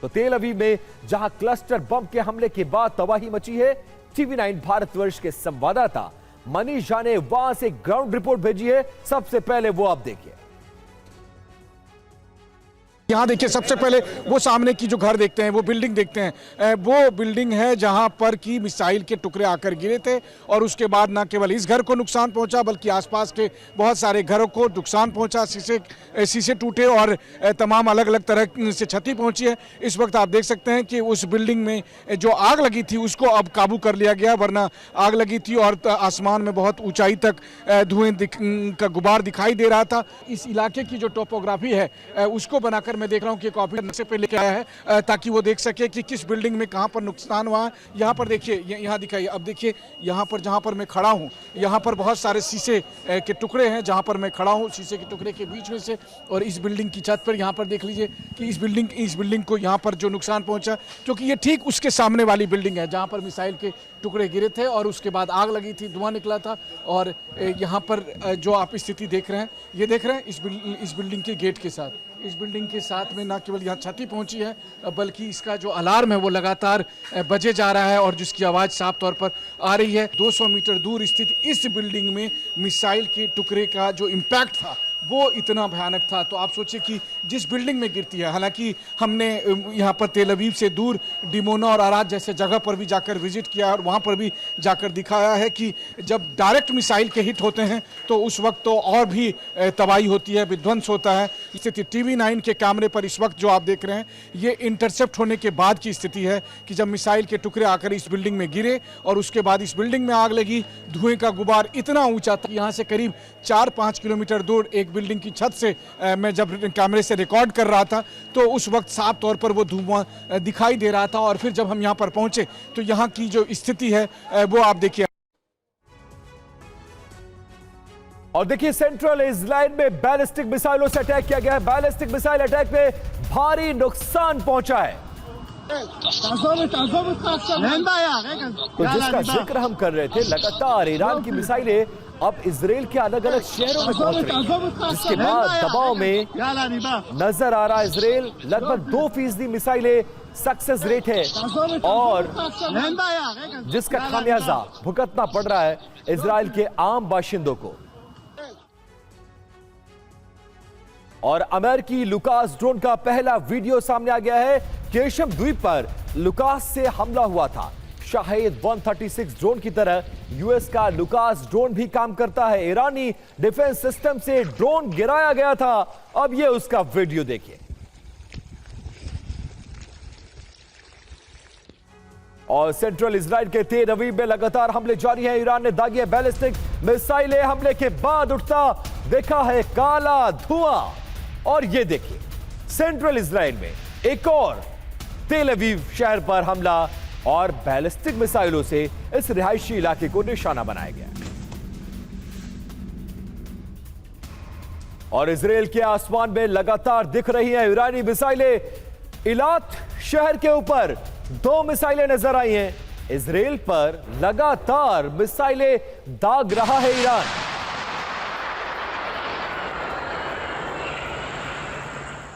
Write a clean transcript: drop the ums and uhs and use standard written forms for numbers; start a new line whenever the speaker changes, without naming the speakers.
तो तेल अवीव में जहां क्लस्टर बम के हमले के बाद तबाही मची है, टीवी9 भारतवर्ष के संवाददाता मनीष झा ने वहां से ग्राउंड रिपोर्ट भेजी है। सबसे पहले वो आप देखिए।
यहाँ देखिए, सबसे पहले वो सामने की जो घर देखते हैं, वो बिल्डिंग देखते हैं, वो बिल्डिंग है जहाँ पर की मिसाइल के टुकड़े आकर गिरे थे और उसके बाद न केवल इस घर को नुकसान पहुंचा बल्कि आसपास के बहुत सारे घरों को नुकसान पहुंचा। शीशे टूटे और तमाम अलग अलग तरह से क्षति पहुंची है। इस वक्त आप देख सकते हैं कि उस बिल्डिंग में जो आग लगी थी उसको अब काबू कर लिया गया, वरना आग लगी थी और आसमान में बहुत ऊंचाई तक धुएं का गुबार दिखाई दे रहा था। इस इलाके की जो टोपोग्राफी है उसको बनाकर मैं देख रहा हूं कि कॉपी से पे लेके आया है ताकि वो देख सके कि किस बिल्डिंग में कहां पर नुकसान हुआ है। यहाँ पर देखिए, यहाँ दिखाइए, अब देखिए यहाँ पर जहाँ पर मैं खड़ा हूँ, यहाँ पर बहुत सारे शीशे के टुकड़े हैं जहाँ पर मैं खड़ा हूँ, शीशे के टुकड़े के बीच में से। और इस बिल्डिंग की छत पर यहाँ पर देख लीजिए कि इस बिल्डिंग को यहाँ पर जो नुकसान पहुंचा, क्योंकि ये ठीक उसके सामने वाली बिल्डिंग है जहाँ पर मिसाइल के टुकड़े गिरे थे और उसके बाद आग लगी थी, धुआं निकला था। और यहाँ पर जो आप स्थिति देख रहे हैं, ये देख रहे हैं इस बिल्डिंग के गेट के साथ, इस बिल्डिंग के साथ में न केवल यहाँ क्षति पहुंची है बल्कि इसका जो अलार्म है वो लगातार बजे जा रहा है और जिसकी आवाज़ साफ तौर पर आ रही है। 200 मीटर दूर स्थित इस बिल्डिंग में मिसाइल के टुकड़े का जो इम्पैक्ट था वो इतना भयानक था। तो आप सोचिए कि जिस बिल्डिंग में गिरती है, हालांकि हमने यहाँ पर तेल अवीव से दूर डिमोना और आराद जैसे जगह पर भी जाकर विजिट किया और वहाँ पर भी जाकर दिखाया है कि जब डायरेक्ट मिसाइल के हिट होते हैं तो उस वक्त तो और भी तबाही होती है, विध्वंस होता है। स्थिति टीवी9 के कैमरे पर इस वक्त जो आप देख रहे हैं ये इंटरसेप्ट होने के बाद की स्थिति है कि जब मिसाइल के टुकड़े आकर इस बिल्डिंग में गिरे और उसके बाद इस बिल्डिंग में आग लगी। धुएं का गुबार इतना ऊंचा था, यहाँ से करीब 4-5 किलोमीटर दूर एक बिल्डिंग की छत से मैं जब कैमरे से रिकॉर्ड कर रहा था तो उस वक्त साफ तौर पर वो धुआं दिखाई दे रहा था। और फिर जब हम यहाँ पर पहुंचे तो यहाँ की जो स्थिति है वो आप देखिए।
और देखिए, सेंट्रल इजराइल में बैलिस्टिक मिसाइलों से अटैक किया गया है। बैलिस्टिक मिसाइल अटैक में भारी नुकसान पहुंचा है। तो जिसका जिक्र हम कर रहे थे, लगातार ईरान की मिसाइलें अब इजराइल के अलग अलग शहरों में पहुंच रही हैं, जिसके बाद दबाव में नजर आ रहा है इजराइल। लगभग 2% मिसाइलें सक्सेस रेट है और जिसका खामियाजा भुगतना पड़ रहा है इजराइल के आम बाशिंदों को। और अमेरिकी लुकास ड्रोन का पहला वीडियो सामने आ गया है। केशम द्वीप पर लुकास से हमला हुआ था। शाहिद 136 ड्रोन की तरह यूएस का लुकास ड्रोन भी काम करता है। ईरानी डिफेंस सिस्टम से ड्रोन गिराया गया था। अब ये उसका वीडियो देखिए। और सेंट्रल इजराइल के तेल अवीव में लगातार हमले जारी हैं। ईरान ने दागी है बैलिस्टिक मिसाइलें। हमले के बाद उठता देखा है काला धुआं। और ये देखिए, सेंट्रल इजराइल में एक और तेल अवीव शहर पर हमला और बैलिस्टिक मिसाइलों से इस रिहायशी इलाके को निशाना बनाया गया। और इजराइल के आसमान में लगातार दिख रही हैं ईरानी मिसाइलें। इलात शहर के ऊपर 2 मिसाइलें नजर आई हैं। इजराइल पर लगातार मिसाइलें दाग रहा है ईरान।